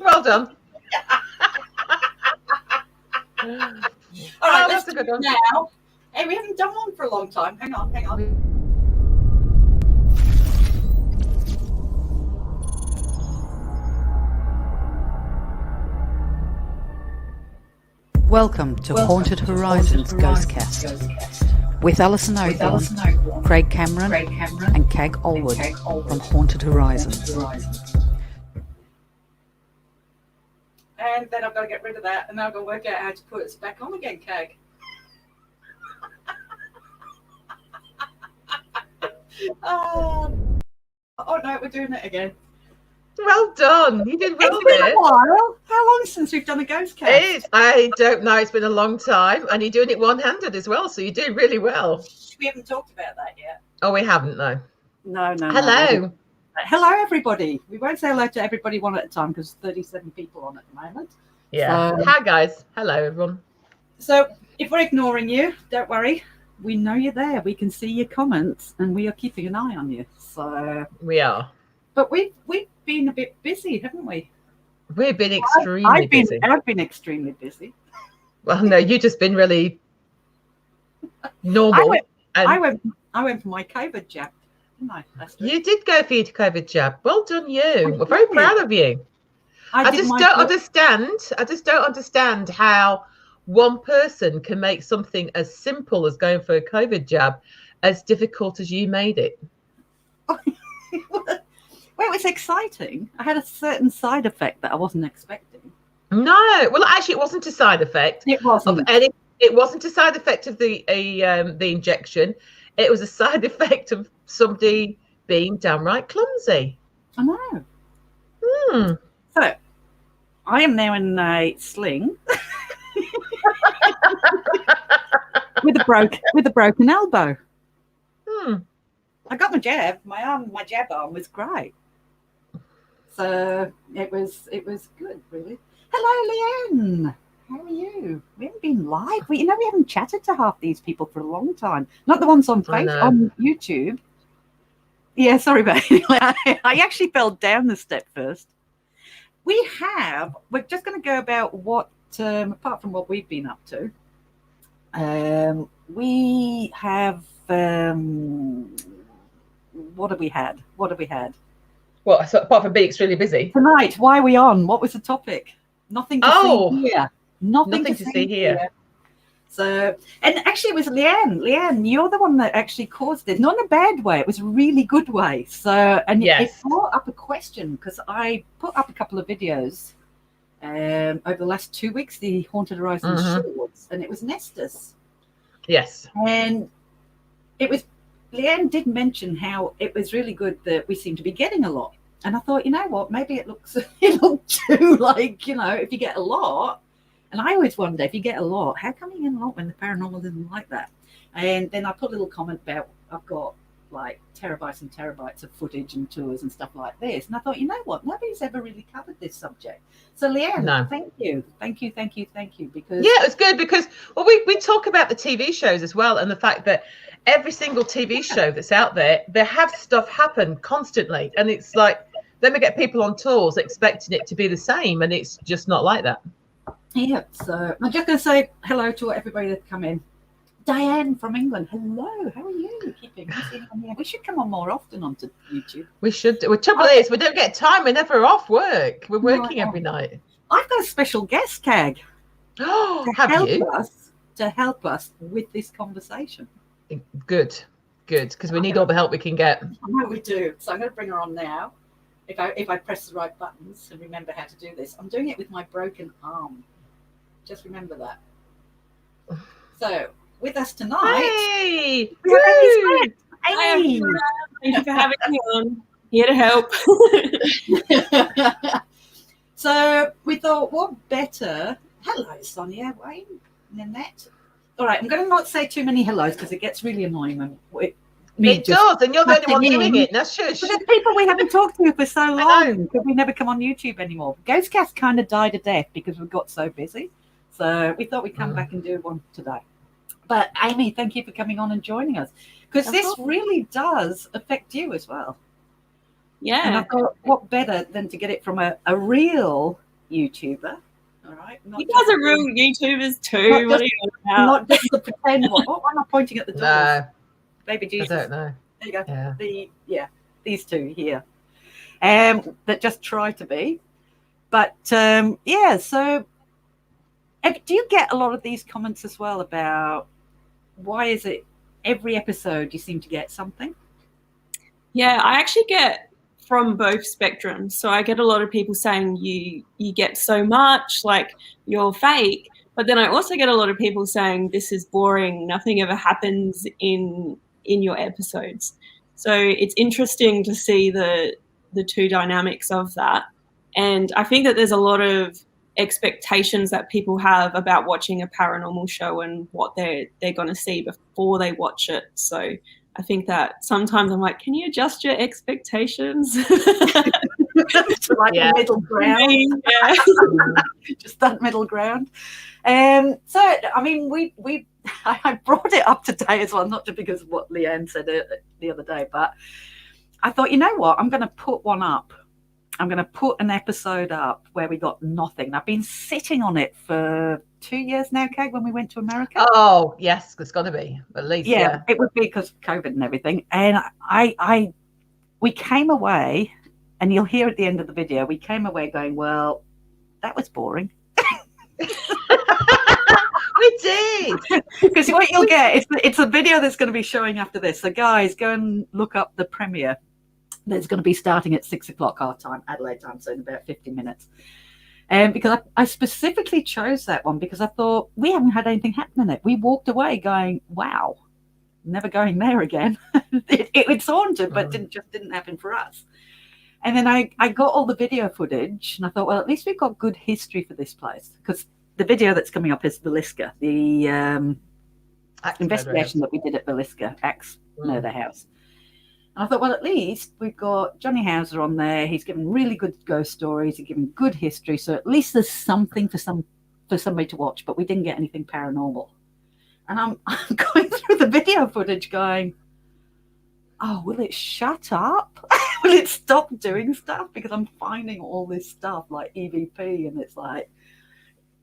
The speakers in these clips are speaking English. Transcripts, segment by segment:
Well done. All right, let's do it now. Hey, we haven't done one for a long time. Hang on. Welcome to Haunted Horizons GHOSTCAST with Alison Oathorn, Craig Cameron and Kag Allwood from Haunted Horizons. And then I've got to get rid of that, and then I've got to work out how to put it back on again, Kag. Oh no, we're doing it again. Well done. You did well It's been there. a while. How long since we've done a ghost cast? I don't know. It's been a long time, and you're doing it one-handed as well, so you do really well. We haven't talked about that yet. Oh, we haven't, no. No. Hello. Hello, everybody. We won't say hello to everybody one at a time because 37 people on at the moment. Yeah. Hi, guys. Hello, everyone. So if we're ignoring you, don't worry. We know you're there. We can see your comments, and we are keeping an eye on you. So we are. But we've been a bit busy, haven't we? We've been extremely busy. I've been extremely busy. Well, no, you've just been really normal. I went for my COVID jab, didn't I? You did go for your COVID jab. Well done, you. We're very proud of you. I just don't understand how one person can make something as simple as going for a COVID jab as difficult as you made it. Well, it was exciting. I had a certain side effect that I wasn't expecting. No, well, actually, it wasn't a side effect. It wasn't. It wasn't a side effect of the injection. It was a side effect of somebody being downright clumsy. I know. So, I am now in a sling with a broken elbow. I got my jab. My jab arm was great. So it was good, really. Hello, Leanne. How are you? We haven't been live. We haven't chatted to half these people for a long time. Not the ones on Facebook, on YouTube. Yeah, sorry, but I actually fell down the step first. We're just going to go about what, apart from what we've been up to, we have, what have we had? Well, apart from being extremely busy. Tonight, why are we on? What was the topic? Nothing to see here. Nothing to see here. So, and actually it was Leanne. Leanne, you're the one that actually caused it. Not in a bad way. It was a really good way. So, and it brought up a question because I put up a couple of videos over the last 2 weeks, the Haunted Horizons shorts, and it was Nestus. Yes. And it was, Leanne did mention how it was really good that we seem to be getting a lot. And I thought, you know what, maybe it looked too like, if you get a lot. And I always wonder, if you get a lot, how come you get a lot when the paranormal isn't like that? And then I put a little comment about, I've got like terabytes and terabytes of footage and tours and stuff like this. And I thought, you know what, nobody's ever really covered this subject. So Leanne, thank you. Because it was good because, well, we talk about the TV shows as well, and the fact that every single TV show that's out there, they have stuff happen constantly. And it's like, then we get people on tours expecting it to be the same, and it's just not like that. Yeah, so I'm just going to say hello to everybody that's come in. Diane from England, hello, how are you? We should come on more often onto YouTube. We should. The trouble is, we don't get time. We're never off work. We're working every night. I've got a special guest, Kag. To help us with this conversation. Good, because we need all the help we can get. I know we do. So I'm going to bring her on now. If I press the right buttons and remember how to do this. I'm doing it with my broken arm. Just remember that. So, with us tonight... Hey! Amy! Thank you for having me on. Here to help. So, we thought, what better... Hello, Sonia, Wayne, Nanette. All right, I'm going to not say too many hellos because it gets really annoying when... It does, and you're the only one doing it. That's shush. But there's people we haven't talked to for so long because we never come on YouTube anymore. GHOSTCAST kind of died a death because we got so busy. So we thought we'd come back and do one today. But Amy, thank you for coming on and joining us because this really does affect you as well. Yeah. And I thought, what better than to get it from a real YouTuber. All right. You guys are real YouTubers too. What are you on about? Not just the pretend one. Oh, I'm not pointing at the doors. No. Baby Jesus. I don't know. There you go. Yeah. These two here. That just try to be. But so do you get a lot of these comments as well about why is it every episode you seem to get something? Yeah, I actually get from both spectrums. So I get a lot of people saying you get so much, like you're fake. But then I also get a lot of people saying this is boring, nothing ever happens in your episodes. So it's interesting to see the two dynamics of that. And I think that there's a lot of expectations that people have about watching a paranormal show and what they're going to see before they watch it. So I think that sometimes I'm like, can you adjust your expectations? Like the middle ground. Yeah. Just that middle ground. So, I mean, I brought it up today as well, not just because of what Leanne said the other day, but I thought, you know what, I'm going to put one up. I'm going to put an episode up where we got nothing. I've been sitting on it for 2 years now, Kag, when we went to America. Oh, yes, it's got to be, at least. Yeah, it would be because of COVID and everything. And we came away, and you'll hear at the end of the video, we came away going, well, that was boring. We did. Because what you'll get, it's a video that's going to be showing after this. So guys, go and look up the premiere. That's going to be starting at 6 o'clock our time, Adelaide time, so in about 50 minutes. Because I specifically chose that one because I thought we haven't had anything happen in it. We walked away going, wow, never going there again. It's haunted, but didn't happen for us. And then I got all the video footage and I thought, well, at least we've got good history for this place. Because the video that's coming up is Villisca, the investigation that we did at Villisca, Axe Murder House. And I thought, well, at least we've got Johnny Hauser on there. He's given really good ghost stories. He's given good history. So at least there's something for somebody to watch. But we didn't get anything paranormal. And I'm going through the video footage going, oh, will it shut up? Will it stop doing stuff? Because I'm finding all this stuff like EVP. And it's like,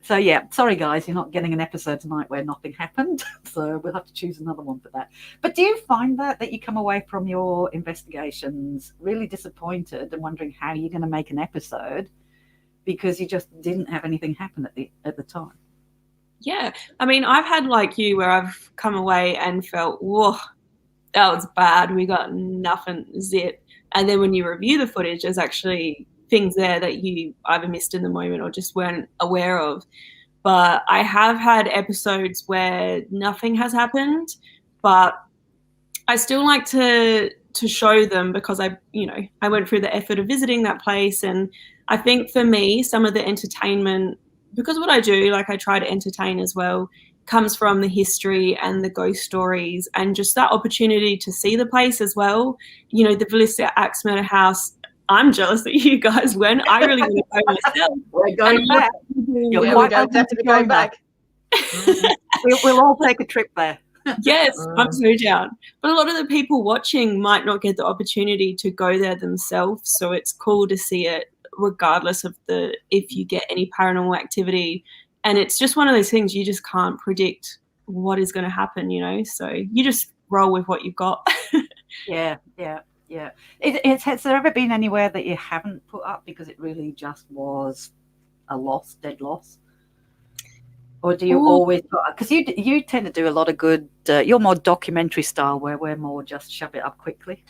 so yeah, sorry guys, you're not getting an episode tonight where nothing happened. So we'll have to choose another one for that. But do you find that you come away from your investigations really disappointed and wondering how you're going to make an episode because you just didn't have anything happen at the time? Yeah, I mean, I've had like you where I've come away and felt, whoa, that was bad. We got nothing, zip. And then when you review the footage, there's actually things there that you either missed in the moment or just weren't aware of. But I have had episodes where nothing has happened, but I still like to show them because I went through the effort of visiting that place. And I think for me, some of the entertainment, because what I do, like I try to entertain as well, comes from the history and the ghost stories and just that opportunity to see the place as well. You know, the Villisca Axe Murder House, I'm jealous that you guys went. I really want to go myself. We're going back. We're definitely going back. We'll all take a trip there. Yes, I'm so down. But a lot of the people watching might not get the opportunity to go there themselves. So it's cool to see it regardless of if you get any paranormal activity. And it's just one of those things you just can't predict what is going to happen, you know. So you just roll with what you've got. Yeah. Has there ever been anywhere that you haven't put up because it really just was a dead loss? Or do you always put up? Because you tend to do a lot of good, you're more documentary style where we're more just shove it up quickly.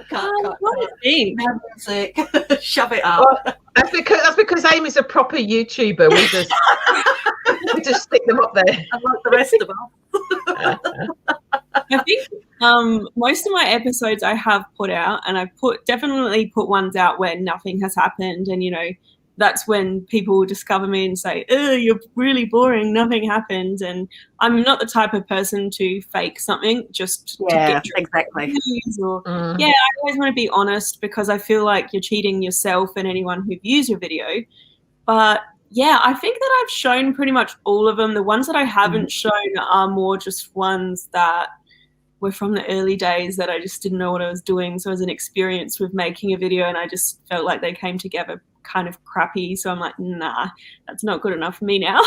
cut. Music. Shove it up. Well, that's because Amy's a proper YouTuber. We just stick them up there. I like the rest of them. I think most of my episodes I have put out, and I've definitely put ones out where nothing has happened, and you know that's when people discover me and say, "Oh, you're really boring. Nothing happened." And I'm not the type of person to fake something just to get exactly. views or I always want to be honest because I feel like you're cheating yourself and anyone who views your video. But yeah, I think that I've shown pretty much all of them. The ones that I haven't shown are more just ones that were from the early days that I just didn't know what I was doing. So it was an experience with making a video, and I just felt like they came together kind of crappy. So I'm like, nah, that's not good enough for me now.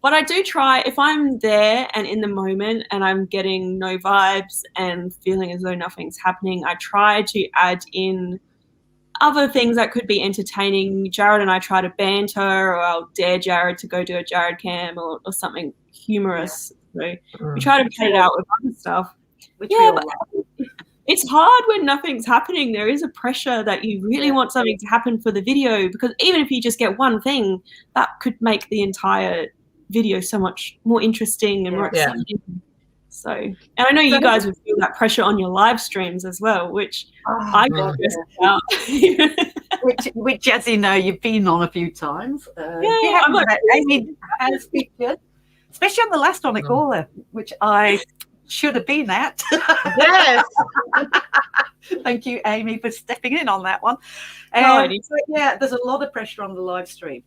But I do try, if I'm there and in the moment and I'm getting no vibes and feeling as though nothing's happening, I try to add in other things that could be entertaining. Jared and I try to banter, or I'll dare Jared to go do a Jared cam or something humorous. So we try to put it out with other stuff. But it's hard when nothing's happening. There is a pressure that you really want something to happen for the video, because even if you just get one thing, that could make the entire video so much more interesting and more exciting. So, and I know you guys would feel that pressure on your live streams as well, which I got stressed out. which, as you know, you've been on a few times. Amy has featured, especially on the last one, Caller, which I should have been at. Yes. Thank you, Amy, for stepping in on that one. So there's a lot of pressure on the live stream.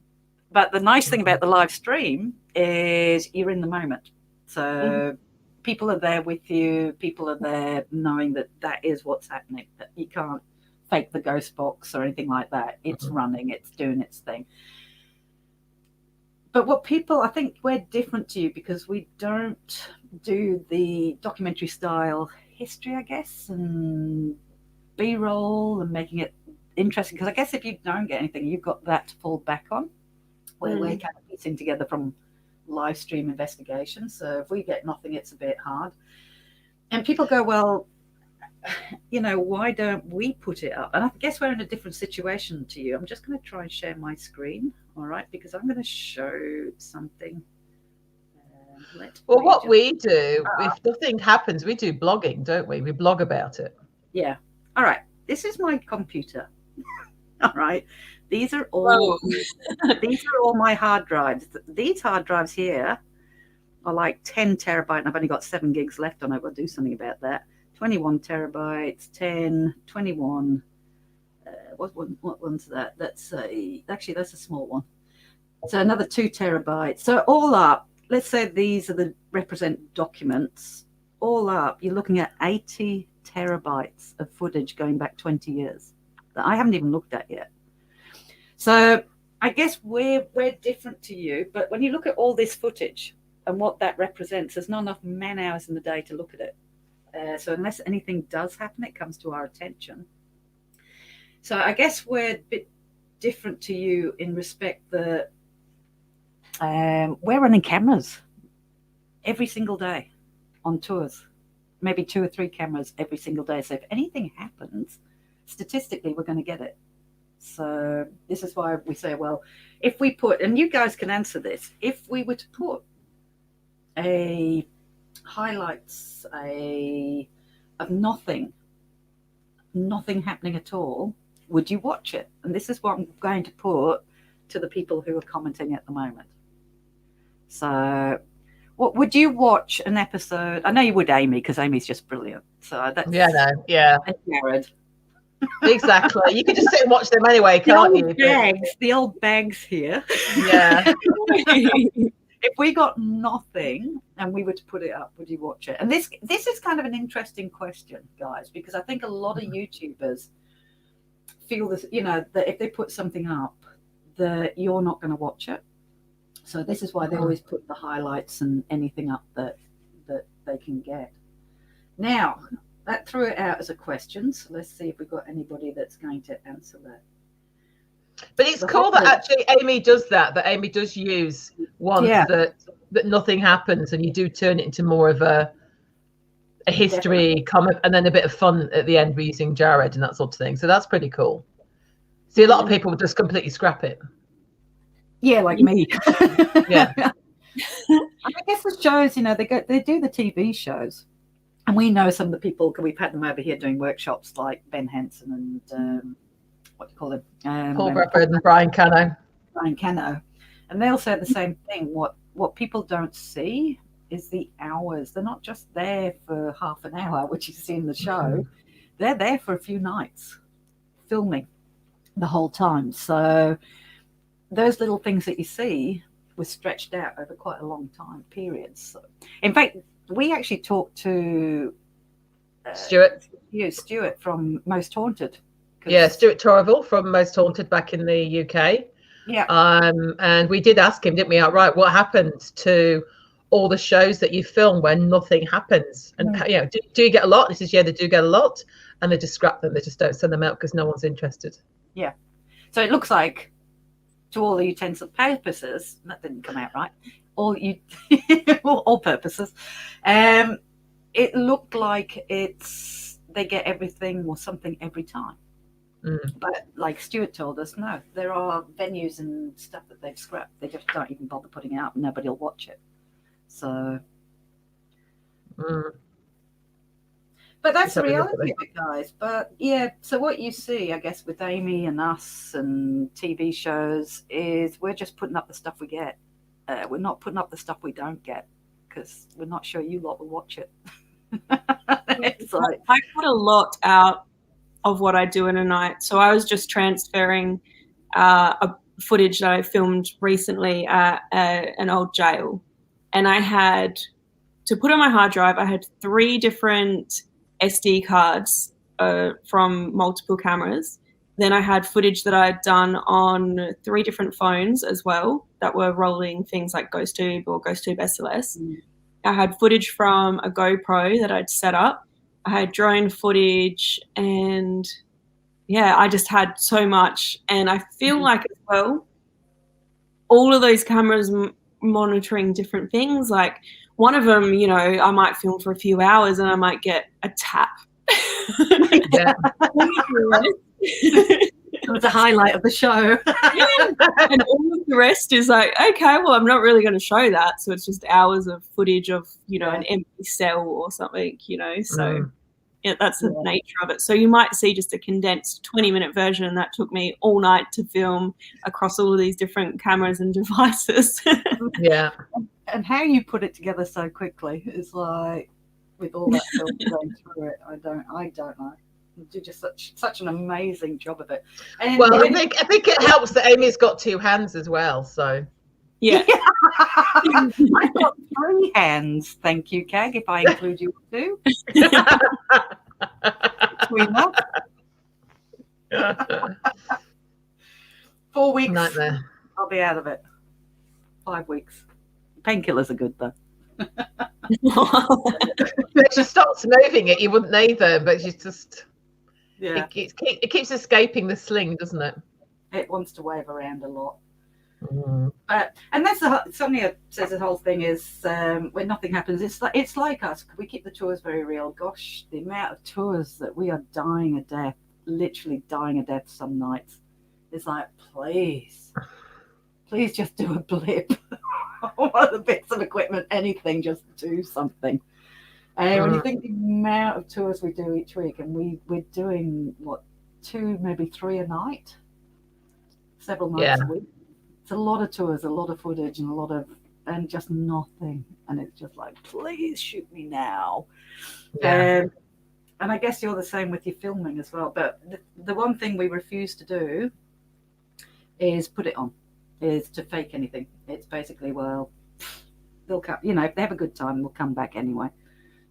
But the nice thing about the live stream is you're in the moment. So people are there with you. People are there knowing that is what's happening. That you can't fake the ghost box or anything like that. It's running. It's doing its thing. But I think we're different to you because we don't do the documentary style history, I guess, and B-roll and making it interesting. Because I guess if you don't get anything, you've got that to fall back on. Where we're kind of piecing together from live stream investigations. So if we get nothing, it's a bit hard. And people go, well, why don't we put it up? And I guess we're in a different situation to you. I'm just going to try and share my screen, all right? Because I'm going to show something. What we do, if nothing happens, we do blogging, don't we? We blog about it. Yeah. All right. This is my computer. All right. These are all my hard drives. These hard drives here are like 10 terabytes, and I've only got 7 gigs left on it. I'll do something about that. 21 terabytes, 10, 21. What one's that? That's that's a small one. So another 2 terabytes. So all up, let's say these are represent documents. All up, you're looking at 80 terabytes of footage going back 20 years that I haven't even looked at yet. So I guess we're different to you, but when you look at all this footage and what that represents, there's not enough man hours in the day to look at it. So unless anything does happen, it comes to our attention. So I guess we're a bit different to you in respect that we're running cameras every single day on tours, maybe 2 or 3 cameras every single day. So if anything happens, statistically, we're going to get it. So this is why we say, well, if we put, and you guys can answer this, if we were to put a highlights of nothing happening at all, would you watch it? And this is what I'm going to put to the people who are commenting at the moment. So what would you watch an episode? I know you would, Amy, because Amy's just brilliant. So that's and Jared. Exactly. You can just sit and watch them anyway, can't you? The old bags here. Yeah. If we got nothing and we were to put it up, would you watch it? And this is kind of an interesting question, guys, because I think a lot of YouTubers feel this, that if they put something up, that you're not going to watch it. So this is why they always put the highlights and anything up that they can get. Now, that threw it out as a question. So let's see if we've got anybody that's going to answer that. But it's cool that actually Amy does that Amy does use ones that nothing happens, and you do turn it into more of a history comment and then a bit of fun at the end using Jared and that sort of thing. So that's pretty cool. See, a lot of people just completely scrap it. Yeah, like me. Yeah. I guess the shows, they do the TV shows. And we know some of the people, we've had them over here doing workshops like Ben Hansen and what do you call him? Paul Bradford and Brian Cano. And they'll say the same thing. What people don't see is the hours. They're not just there for half an hour, which you see in the show. They're there for a few nights filming the whole time. So those little things that you see were stretched out over quite a long time periods. So, in fact, we actually talked to Stuart from Most Haunted. Yeah, Stuart Torreville from Most Haunted back in the UK. Yeah. And we did ask him, didn't we, outright, what happened to all the shows that you film when nothing happens? And you know, do you get a lot? He says, yeah, they do get a lot, and they just scrap them. They just don't send them out because no one's interested. Yeah. So it looks like, to all the intents and purposes, that didn't come out right. All purposes. It looked like they get everything or something every time. But like Stuart told us, no, there are venues and stuff that they've scrapped. They just don't even bother putting it out, and nobody will watch it. So, but that's the reality of it, guys. But yeah, so what you see, I guess, with Amy and us and TV shows is we're just putting up the stuff we get. We're not putting up the stuff we don't get because we're not sure you lot will watch it. It's like, I got a lot out of what I do in a night. So I was just transferring a footage that I filmed recently at an old jail. And I had to put on my hard drive, I had 3 different SD cards from multiple cameras. Then I had footage that I had done on 3 different phones as well that were rolling things like GhostTube or GhostTube SLS. I had footage from a GoPro that I'd set up. I had drone footage, and yeah, I just had so much. And I feel like as well, all of those cameras monitoring different things. Like one of them, you know, I might film for a few hours and I might get a tap. It was a highlight of the show. And all of the rest is like, okay, well, I'm not really going to show that. So it's just hours of footage of, you know, an empty cell or something, you know. So yeah, that's the nature of it. So you might see just a condensed 20-minute version, and that took me all night to film across all of these different cameras and devices. Yeah. And how you put it together so quickly is like, with all that film going through it, I don't know. You do just such an amazing job of it. And well, I think it helps that Amy's got 2 hands as well. So yeah. I've got 3 hands. Thank you, Kag. If I include you too. Between that. 4 weeks. Nightmare. I'll be out of it. 5 weeks. Painkillers are good though. If she stops moving it, you wouldn't need them, but she's just it keeps escaping the sling, doesn't it? It wants to wave around a lot. But and that's somebody says the whole thing is when nothing happens, it's like us. We keep the tours very real. Gosh, the amount of tours that we are dying a death, literally dying a death some nights. It's like, please just do a blip. One of the bits of equipment, anything, just do something. When you think the amount of tours we do each week, and we're doing 2, maybe 3 a night, several nights a week. It's a lot of tours, a lot of footage, and just nothing. And it's just like, please shoot me now. Yeah. And I guess you're the same with your filming as well. But the one thing we refuse to do is put it on. Is to fake anything. It's basically, well, they'll come, you know, if they have a good time, they'll come back anyway.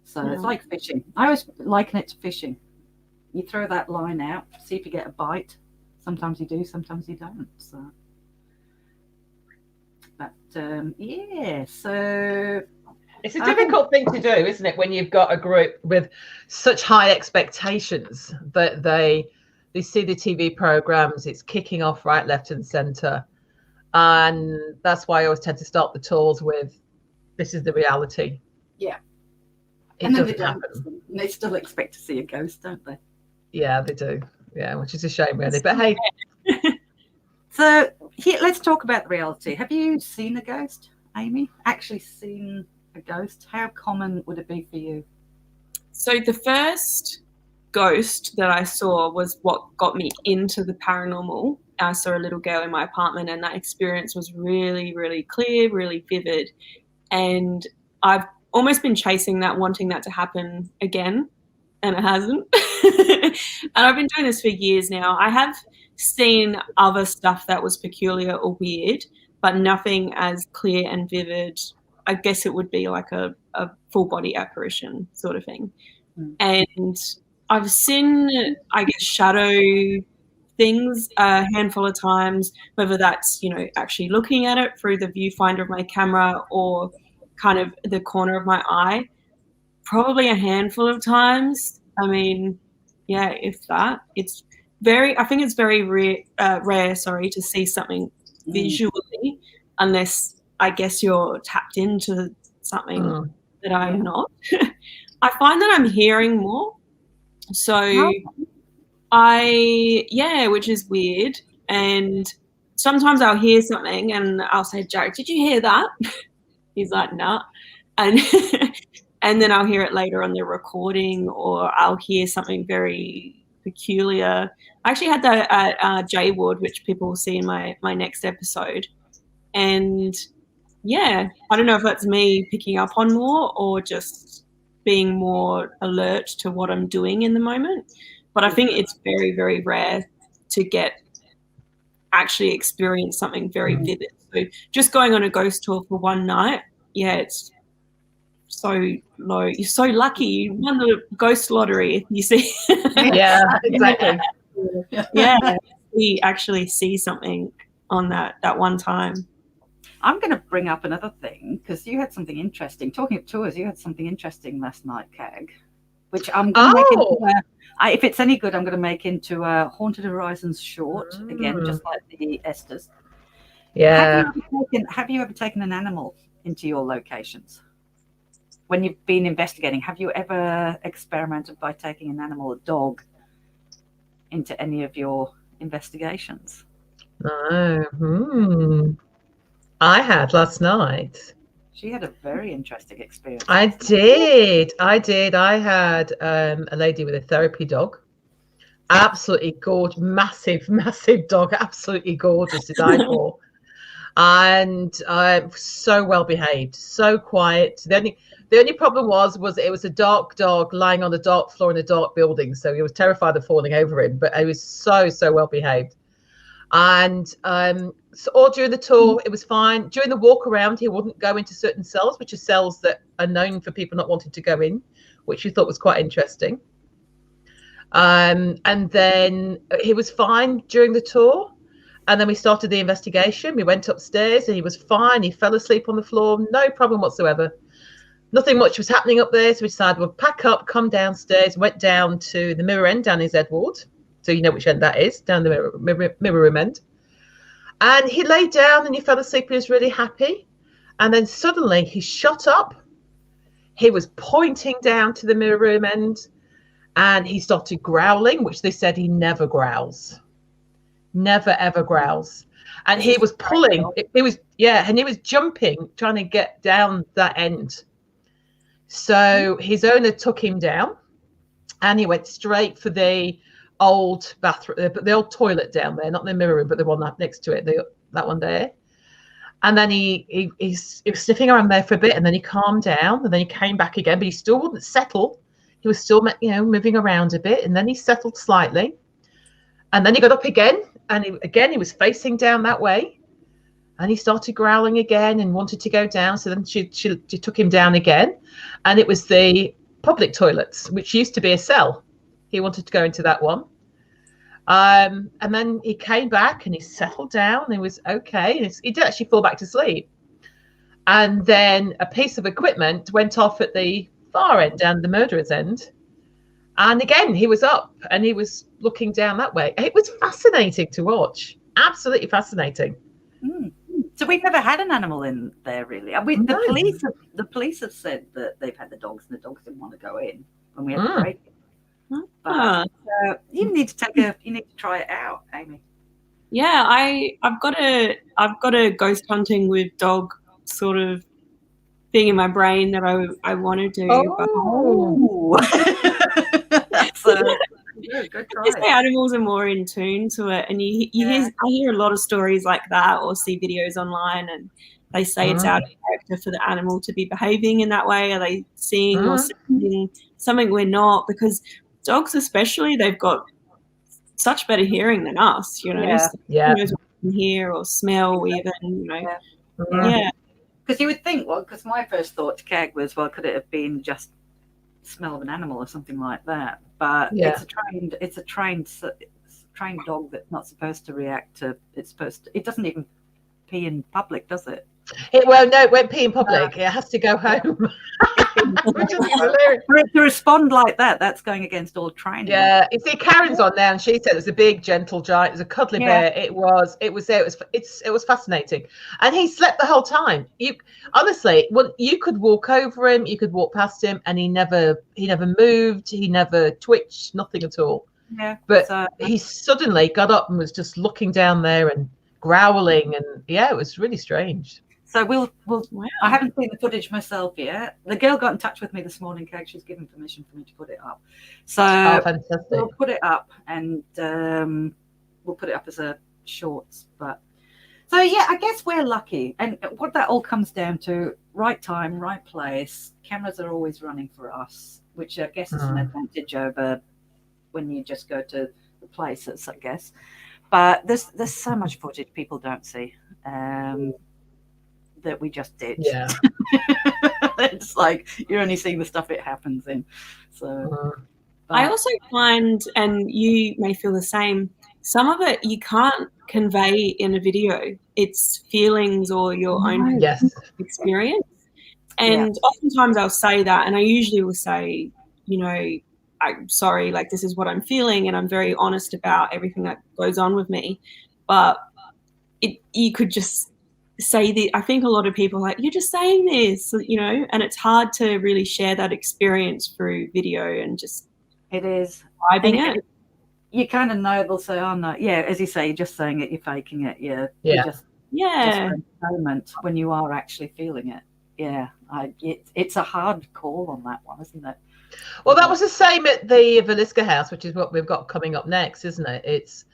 So it's like fishing. I always liken it to fishing. You throw that line out, see if you get a bite. Sometimes you do, sometimes you don't. So, but so it's a difficult thing to do, isn't it, when you've got a group with such high expectations that they see the TV programs, it's kicking off right, left, and centre. And that's why I always tend to start the tours with, this is the reality. Yeah. It doesn't happen. They still expect to see a ghost, don't they? Yeah, they do. Yeah, which is a shame, really. But hey. So let's talk about the reality. Have you seen a ghost, Amy? Actually seen a ghost? How common would it be for you? So the first ghost that I saw was what got me into the paranormal. I saw a little girl in my apartment, and that experience was really, really clear, really vivid. And I've almost been chasing that, wanting that to happen again, and it hasn't. And I've been doing this for years now. I have seen other stuff that was peculiar or weird, but nothing as clear and vivid I guess it would be like a full body apparition sort of thing. And I've seen, I guess, shadow things a handful of times, whether that's, actually looking at it through the viewfinder of my camera or kind of the corner of my eye. Probably a handful of times. I mean, yeah, if that. I think it's very rare, to see something visually, unless I guess you're tapped into something that I'm not. I find that I'm hearing more. So which is weird. And sometimes I'll hear something and I'll say, Jack, did you hear that? He's like, nah. And and then I'll hear it later on the recording, or I'll hear something very peculiar. I actually had that at J Ward, which people will see in my next episode. And yeah, I don't know if that's me picking up on more or just being more alert to what I'm doing in the moment. But I think it's very, very rare to actually experience something very vivid. So just going on a ghost tour for one night, it's so low. You're so lucky. You won the ghost lottery, you see. Yeah, exactly. Yeah, we actually see something on that one time. I'm going to bring up another thing, because you had something interesting. Talking of tours, you had something interesting last night, Kag, which I'm going to make into if it's any good, I'm going to make into a Haunted Horizons short, again, just like the Esters. Yeah. Have you ever taken an animal into your locations? When you've been investigating, have you ever experimented by taking an animal, a dog, into any of your investigations? No. I had last night. She had a very interesting experience. I did. I had a lady with a therapy dog. Absolutely gorgeous, massive dog. Absolutely gorgeous to die for. And so well behaved, so quiet. The only problem was it was a dark dog lying on the dark floor in a dark building, so he was terrified of falling over him. But he was so well behaved. And so all during the tour, it was fine. During the walk around, he wouldn't go into certain cells, which are cells that are known for people not wanting to go in, which we thought was quite interesting. And then he was fine during the tour. And then we started the investigation. We went upstairs and he was fine. He fell asleep on the floor. No problem whatsoever. Nothing much was happening up there. So we decided we'll pack up, come downstairs, went down to the mirror end down his Edward. So you know which end that is, down the mirror room end. And he lay down and he fell asleep. He was really happy. And then suddenly he shot up. He was pointing down to the mirror room end and he started growling, which they said he never growls. Never, ever growls. And he was pulling. And he was jumping, trying to get down that end. So his owner took him down and he went straight for the old bathroom, but the old toilet down there, not the mirror room, but the one next to it, that one there. And then he was sniffing around there for a bit, and then he calmed down, and then he came back again, but he still wouldn't settle. He was still, moving around a bit, and then he settled slightly, and then he got up again, and he was facing down that way, and he started growling again and wanted to go down. So then she took him down again, and it was the public toilets, which used to be a cell. He wanted to go into that one. And then he came back and he settled down. And he was okay. And he did actually fall back to sleep. And then a piece of equipment went off at the far end, down the murderer's end. And again, he was up and he was looking down that way. It was fascinating to watch. Absolutely fascinating. So we've never had an animal in there, really. The police have said that they've had the dogs and the dogs didn't want to go in when we had the break. But you need to try it out, Amy. Yeah, I've got a ghost hunting with dog sort of thing in my brain that I want to do. That's good try. Just the animals are more in tune to it, and I hear a lot of stories like that, or see videos online, and they say it's out of character for the animal to be behaving in that way. Are they seeing or seeing something we're not? Because dogs especially, they've got such better hearing than us, Yeah. So who knows what we can hear or smell even, Yeah. Because you would think, well, because my first thought to Kag was, well, could it have been just smell of an animal or something like that? But it's a trained dog that's not supposed to react to. It doesn't even pee in public, does it? It won't pee in public. It has to go home. Which is hilarious. For it to respond like that, that's going against all training. Yeah, you see, Karen's on there, and she said it was a big, gentle giant. It was a cuddly bear. It was fascinating, and he slept the whole time. You honestly, you could walk over him, you could walk past him, and he never moved, he never twitched, nothing at all. Yeah, but he suddenly got up and was just looking down there and growling, and it was really strange. So we'll I haven't seen the footage myself yet. The girl got in touch with me this morning, Kag. She's given permission for me to put it up. So fantastic. We'll put it up, and we'll put it up as a shorts. But so I guess we're lucky. And what that all comes down to, right time, right place. Cameras are always running for us, which I guess is an advantage over when you just go to the places, I guess. But there's so much footage people don't see. That we just did. Yeah. It's like you're only seeing the stuff it happens in. So I also find, and you may feel the same, some of it you can't convey in a video. It's feelings or your own experience. And oftentimes I'll say that, and I usually will say, I'm sorry, like this is what I'm feeling, and I'm very honest about everything that goes on with me. But you could just say I think a lot of people are like, you're just saying this, and it's hard to really share that experience through video and just it is vibing it. You kind of know they'll say, oh no, as you say, you're just saying it, you're faking it, you're just moment when you are actually feeling it. It's a hard call on that one, isn't it? Well, that was the same at the Velisca house, which is what we've got coming up next, isn't it? It's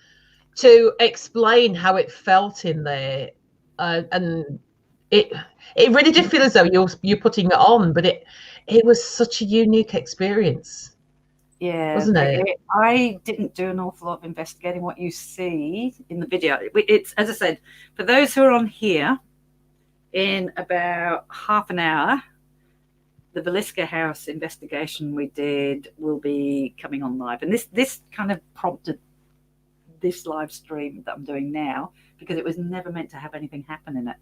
to explain how it felt in there. And it really did feel as though you're putting it on, but it was such a unique experience. Yeah, wasn't it? I didn't do an awful lot of investigating. What you see in the video, it's, as I said, for those who are on here, in about half an hour, the Velisca house investigation we did will be coming on live, and this kind of prompted this live stream that I'm doing now, because it was never meant to have anything happen in it.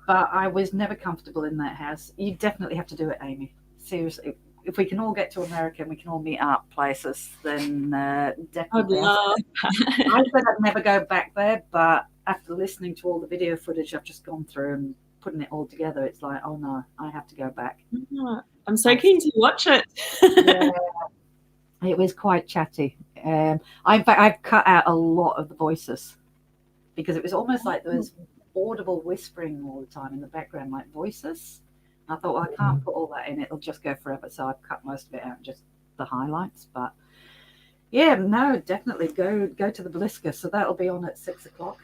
But I was never comfortable in that house. You definitely have to do it, Amy. Seriously. If we can all get to America and we can all meet up places, then definitely. I said I'd never go back there, but after listening to all the video footage I've just gone through and putting it all together, it's like, oh no, I have to go back. I'm so keen to watch it. It was quite chatty. In fact, I've cut out a lot of the voices because it was almost like there was audible whispering all the time in the background, like voices. I thought, well, I can't put all that in. It'll just go forever. So I've cut most of it out, just the highlights. But definitely go to the Velisca. So that'll be on at 6 o'clock.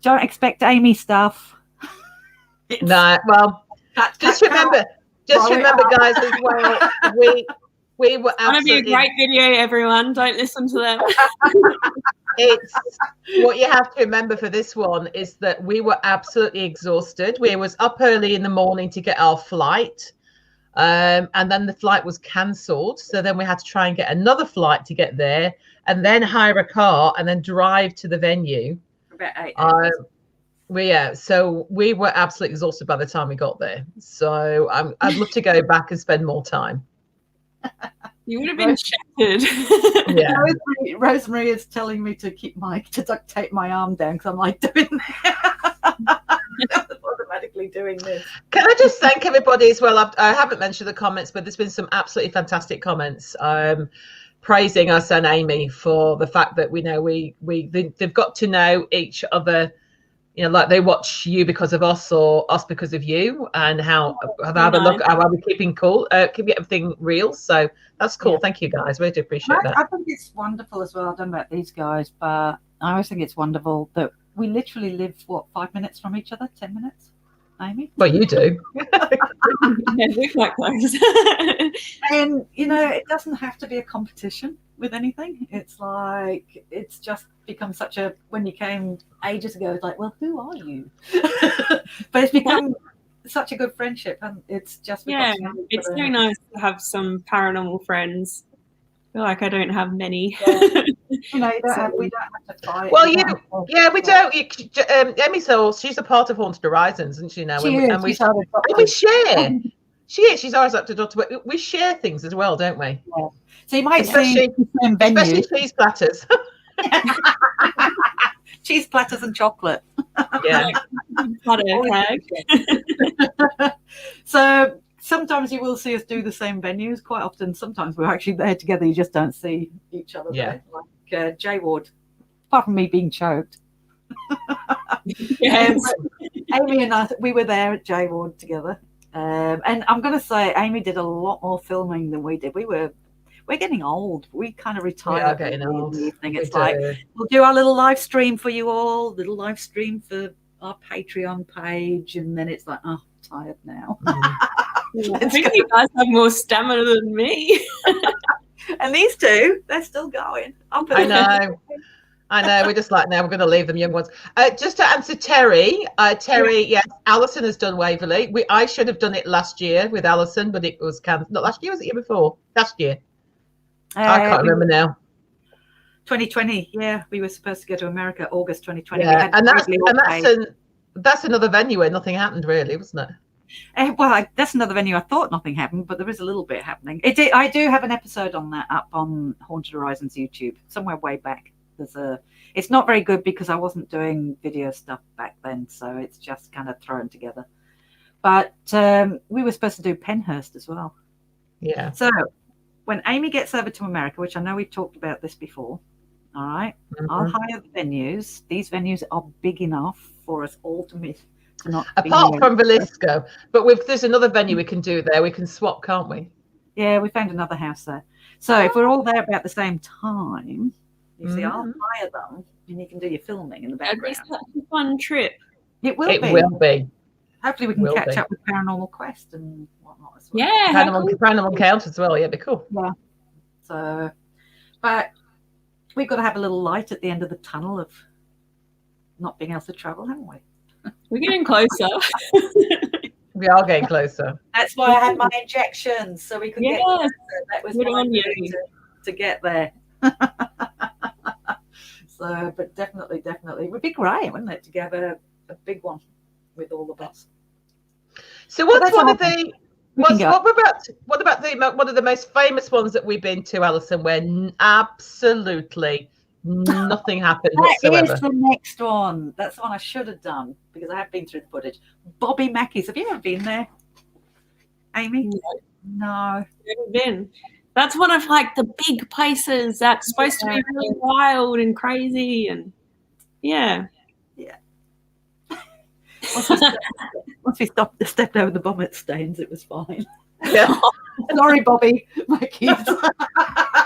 Don't expect Amy stuff. No, well, just remember, guys, as well, we were absolutely. It's going to be a great video, everyone. Don't listen to them. It's what you have to remember for this one is that we were absolutely exhausted. We was up early in the morning to get our flight, and then the flight was cancelled. So then we had to try and get another flight to get there, and then hire a car and then drive to the venue. About 8 hours. So we were absolutely exhausted by the time we got there. So I'd love to go back and spend more time. You would have been shattered. Yeah. Rosemary is telling me to duct tape my arm down because I'm like doing that. Automatically doing this. Can I just thank everybody as well? I haven't mentioned the comments, but there's been some absolutely fantastic comments praising us and Amy for the fact that they've got to know each other. Like they watch you because of us or us because of you, and how we're keeping keeping everything real. So that's cool. Thank you guys. We do appreciate that. I think it's wonderful as well. I don't know about these guys, but I always think it's wonderful that we literally live 5 minutes from each other, 10 minutes. Amy? Well, you do. We're quite close. And it doesn't have to be a competition with anything. It's like it's just become such a, when you came ages ago, it's like, well, who are you? But it's become such a good friendship, and it's just it's very nice to have some paranormal friends. I feel like I don't have many. We don't have to fight. Well, we don't. Emmy Souls, she's a part of Haunted Horizons, isn't she now? And we share. She's ours up to daughter, but we share things as well, don't we? Yeah. So you might see the same venue. Especially cheese platters. Cheese platters and chocolate. Yeah. So sometimes you will see us do the same venues. Quite often, sometimes we're actually there together. You just don't see each other. Yeah. There. Like J Ward, apart from me being choked. Yes. Amy and I, we were there at J Ward together. And I'm going to say Amy did a lot more filming than we did. We're getting old. We kind of retired. We are getting old. In the evening. It's like, we'll do our little live stream for you all, little live stream for our Patreon page. And then it's like, oh, I'm tired now. I think you guys have more stamina than me. And these two, they're still going. I know. We're just like, now we're going to leave them young ones. Just to answer Terry, yes, Alison has done Waverley. I should have done it last year with Alison, but it was cancelled. Not last year, was it the year before? Last year. I can't remember now. 2020, yeah. We were supposed to go to America August 2020. Yeah, that's another venue where nothing happened really, wasn't it? Well, that's another venue I thought nothing happened, but there is a little bit happening. I do have an episode on that up on Haunted Horizons YouTube, somewhere way back. It's not very good because I wasn't doing video stuff back then, so it's just kind of thrown together. But we were supposed to do Penhurst as well. Yeah. So when Amy gets over to America, which I know we've talked about this before, all right, I'll hire the venues. These venues are big enough for us all to miss. Apart from Velisco, but there's another venue we can do there. We can swap, can't we? Yeah, we found another house there. So if we're all there about the same time, you see, I'll hire them, and you can do your filming in the background. It's such a fun trip. It will be. Hopefully, we can catch up with Paranormal Quest and whatnot as well. Yeah, Paranormal Count as well. Yeah, it'd be cool. Yeah. So, but we've got to have a little light at the end of the tunnel of not being able to travel, haven't we? We're getting closer. We are getting closer. That's why I had my injections, so we could get closer. That was my way to get there. So, but definitely, it would be great, wouldn't it, to have a big one with all of us. So, what about one of the most famous ones that we've been to, Alison, where absolutely nothing happened whatsoever? That is the next one. That's the one I should have done because I have been through the footage. Bobby Mackey's. Have you ever been there, Amy? No. Never been. That's one of like the big places that's supposed to be really wild and crazy and yeah. Once we stepped over the vomit stains, it was fine. Yeah. Sorry, Bobby. My kids.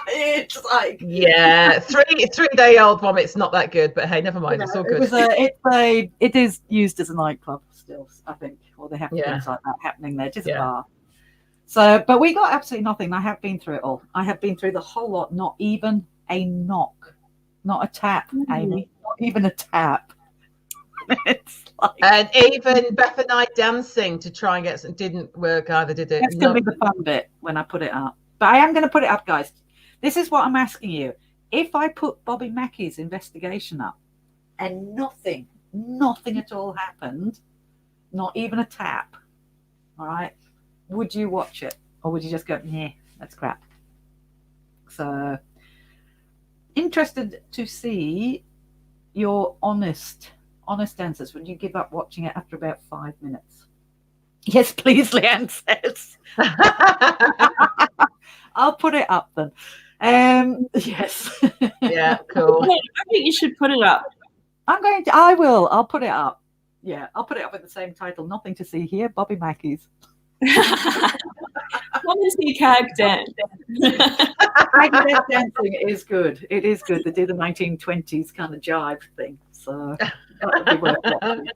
It's like 3-day-old vomit's not that good, but hey, never mind. It's all good. It is used as a nightclub still, I think, or they have things like that happening there, just a bar. So, but we got absolutely nothing. I have been through it all. I have been through the whole lot. Not even a knock, not a tap, Amy. Not even a tap. It's like, and even Beth and I dancing to try and get some didn't work either, did it? That's going to be the fun bit when I put it up. But I am going to put it up, guys. This is what I'm asking you. If I put Bobby Mackey's investigation up and nothing at all happened, not even a tap, all right, would you watch it? Or would you just go, nah, that's crap? So, interested to see your honest answers. Would you give up watching it after about 5 minutes? Yes, please, Leanne says. I'll put it up then. Yes. Yeah, cool. I think you should put it up. I will. I'll put it up. Yeah, I'll put it up with the same title. Nothing to see here. Bobby Mackey's. Want to see Kag dance? Kag dancing is good. It is good. They do the 1920s kind of jive thing. So that would be worth watching.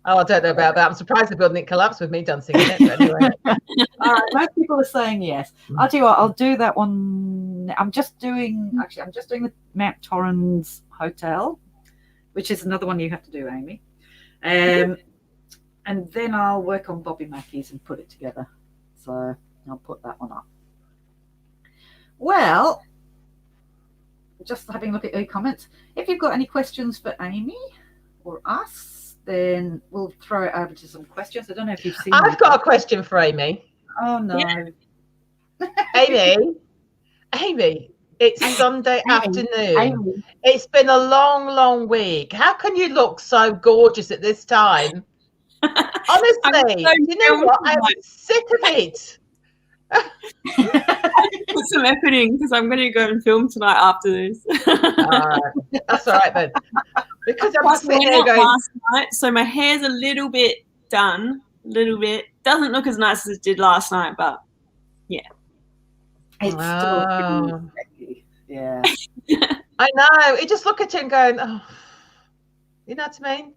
Oh, I don't know about that. I'm surprised the building didn't collapse with me dancing in it. But anyway. All right, most people are saying yes. I'll tell you what, I'll do that one. I'm just doing the Mount Torrens Hotel, which is another one you have to do, Amy. And And then I'll work on Bobby Mackey's and put it together. So I'll put that one up. Well, just having a look at your comments. If you've got any questions for Amy or us, then we'll throw it over to some questions. I don't know if you've seen. I've got a question for Amy. Oh no, yeah. Amy, it's Sunday afternoon. Amy. It's been a long, long week. How can you look so gorgeous at this time? Honestly, so you know what? I'm sick of it. Put some effort in because I'm going to go and film tonight after this. That's all right then. Because I'm sitting here going. Last night, so my hair's a little bit done. Doesn't look as nice as it did last night, but yeah. It's still pretty, yeah. I know. You just look at it and going, oh, you know what I mean?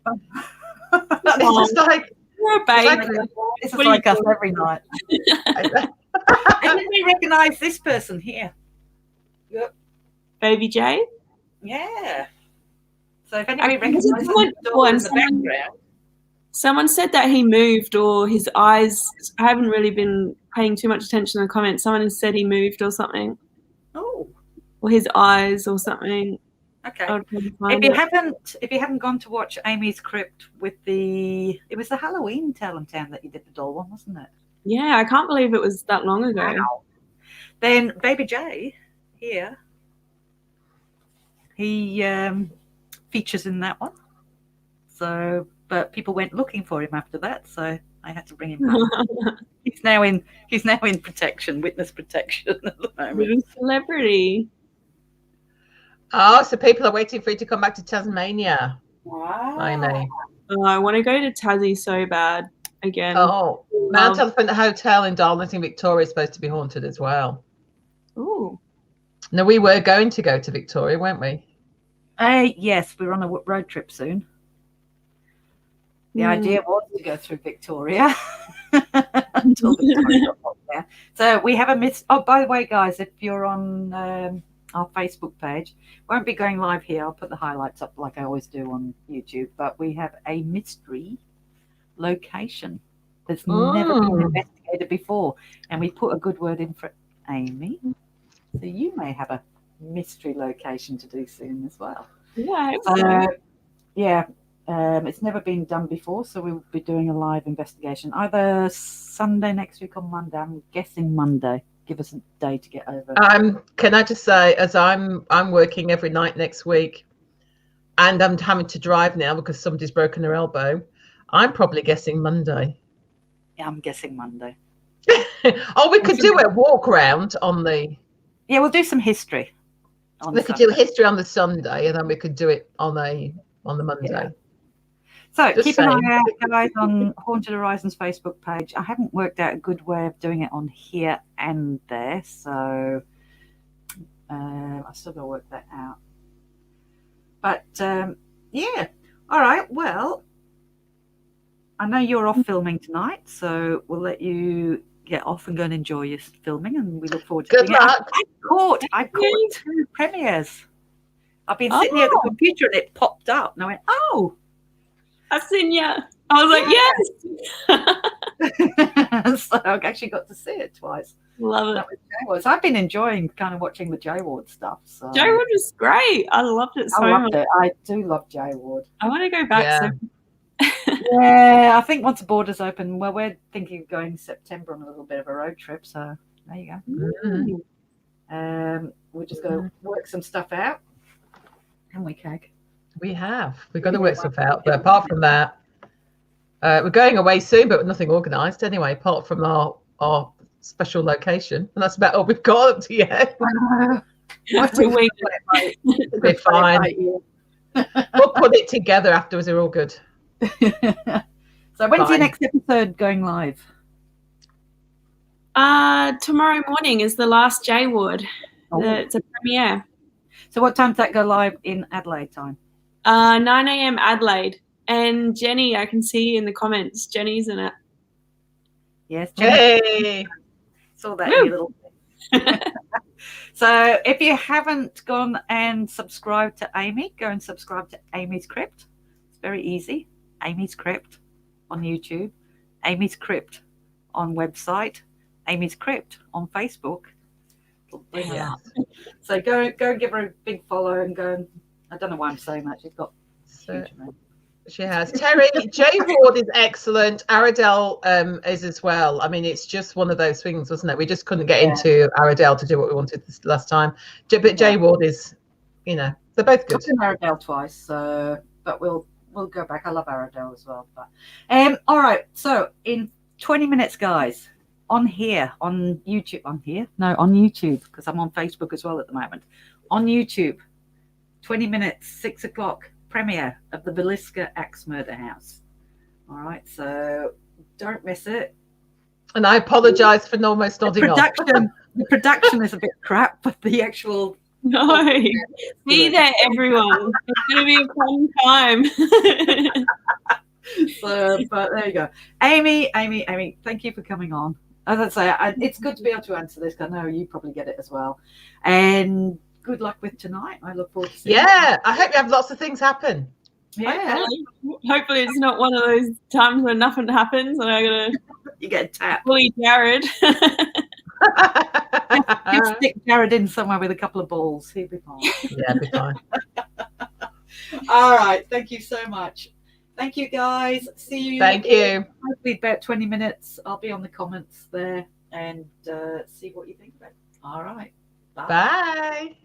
It's just like you're a baby. This is like us every night. And then we recognise this person here. Yep. Baby J? Yeah. So if anybody recognises the door in the background. Someone said that he moved or his eyes. I haven't really been paying too much attention to the comments. Someone has said he moved or something. Oh. Or his eyes or something. Okay. If you haven't gone to watch Amy's Crypt with it was the Halloween Tale and Town that you did the doll one, wasn't it? Yeah, I can't believe it was that long ago. Wow. Then Baby J here, he features in that one. So, but people went looking for him after that, so I had to bring him back. He's now in protection, witness protection at the moment. Celebrity. Oh, so people are waiting for you to come back to Tasmania. Wow. I know. Oh, I want to go to Tassie so bad again. Oh, Mount Elephant Hotel in Darlington, Victoria is supposed to be haunted as well. Ooh. No, we were going to go to Victoria, weren't we? Yes, we're on a road trip soon. The idea was to go through Victoria until Victoria got there. So we have a miss. Oh, by the way, guys, if you're on our Facebook page, won't be going live here. I'll put the highlights up like I always do on YouTube. But we have a mystery location that's never been investigated before, and we put a good word in for Amy. So you may have a mystery location to do soon as well. Yeah. Yeah. It's never been done before, so we'll be doing a live investigation either Sunday next week or Monday. I'm guessing Monday. Give us a day to get over. Can I just say, as I'm working every night next week, and I'm having to drive now because somebody's broken their elbow, I'm probably guessing Monday. Yeah, I'm guessing Monday. Oh, we could do a walk around on the. Yeah, we'll do some history. We could do history on the Sunday, and then we could do it on the Monday. Yeah. So Just keep an eye out, guys, on Haunted Horizons Facebook page. I haven't worked out a good way of doing it on here and there, so I've still got to work that out. But yeah, all right. Well, I know you're off filming tonight, so we'll let you get off and go and enjoy your filming, and we look forward to good luck. I've caught 2 premieres. I've been sitting here at the computer and it popped up, and I went, "Oh, I've seen you." I was like, yes. So I actually got to see it twice. Love it. So I've been enjoying kind of watching the J Ward stuff. So J Ward was great. I loved it so much. I do love J Ward. I want to go back. Yeah, I think once the borders open, well, we're thinking of going September on a little bit of a road trip. So there you go. We're just going to work some stuff out. Haven't we, Kag? We've got to work stuff out. But apart from that, we're going away soon, but with nothing organised anyway, apart from our special location. And that's about all we've got up to yet. We'll be fine. We'll put it together afterwards. We're all good. So when's your next episode going live? Tomorrow morning is the last J Ward. It's a premiere. So what time does that go live in Adelaide time? 9 a.m. Adelaide. And Jenny, I can see in the comments, Jenny's in it. Yes, Jenny. Hey. Saw that little thing. So if you haven't gone and subscribed to Amy, go and subscribe to Amy's Crypt. It's very easy. Amy's Crypt on YouTube, Amy's Crypt on website, Amy's Crypt on Facebook. It'll bring her up. So go and give her a big follow and go. And, I don't know why I'm saying that. She's got huge amount. She has. Terry, J Ward is excellent. Aradel is as well. I mean, it's just one of those things, wasn't it? We just couldn't get into Aradel to do what we wanted this last time. But J Ward is, they're both good. I've seen Aradel twice, but we'll go back. I love Aradel as well. But all right. So in 20 minutes, guys, on YouTube, on YouTube, because I'm on Facebook as well at the moment. On YouTube, 20 minutes, 6 o'clock. Premiere of the Villisca Axe Murder House. All right, so don't miss it. And I apologise for almost nodding off. The production is a bit crap, but the actual be there, everyone. It's going to be a fun time. But there you go, Amy. Thank you for coming on. As I say, it's good to be able to answer this. I know you probably get it as well, and. Good luck with tonight. I look forward to seeing you. I hope you have lots of things happen. Yeah. Hopefully it's not one of those times where nothing happens and you get tapped. Bully Jared. Just stick Jared in somewhere with a couple of balls. He'll be fine. Yeah, be fine. All right. Thank you so much. Thank you, guys. See you. Thank you. Hopefully about 20 minutes. I'll be on the comments there and see what you think about it. All right. Bye.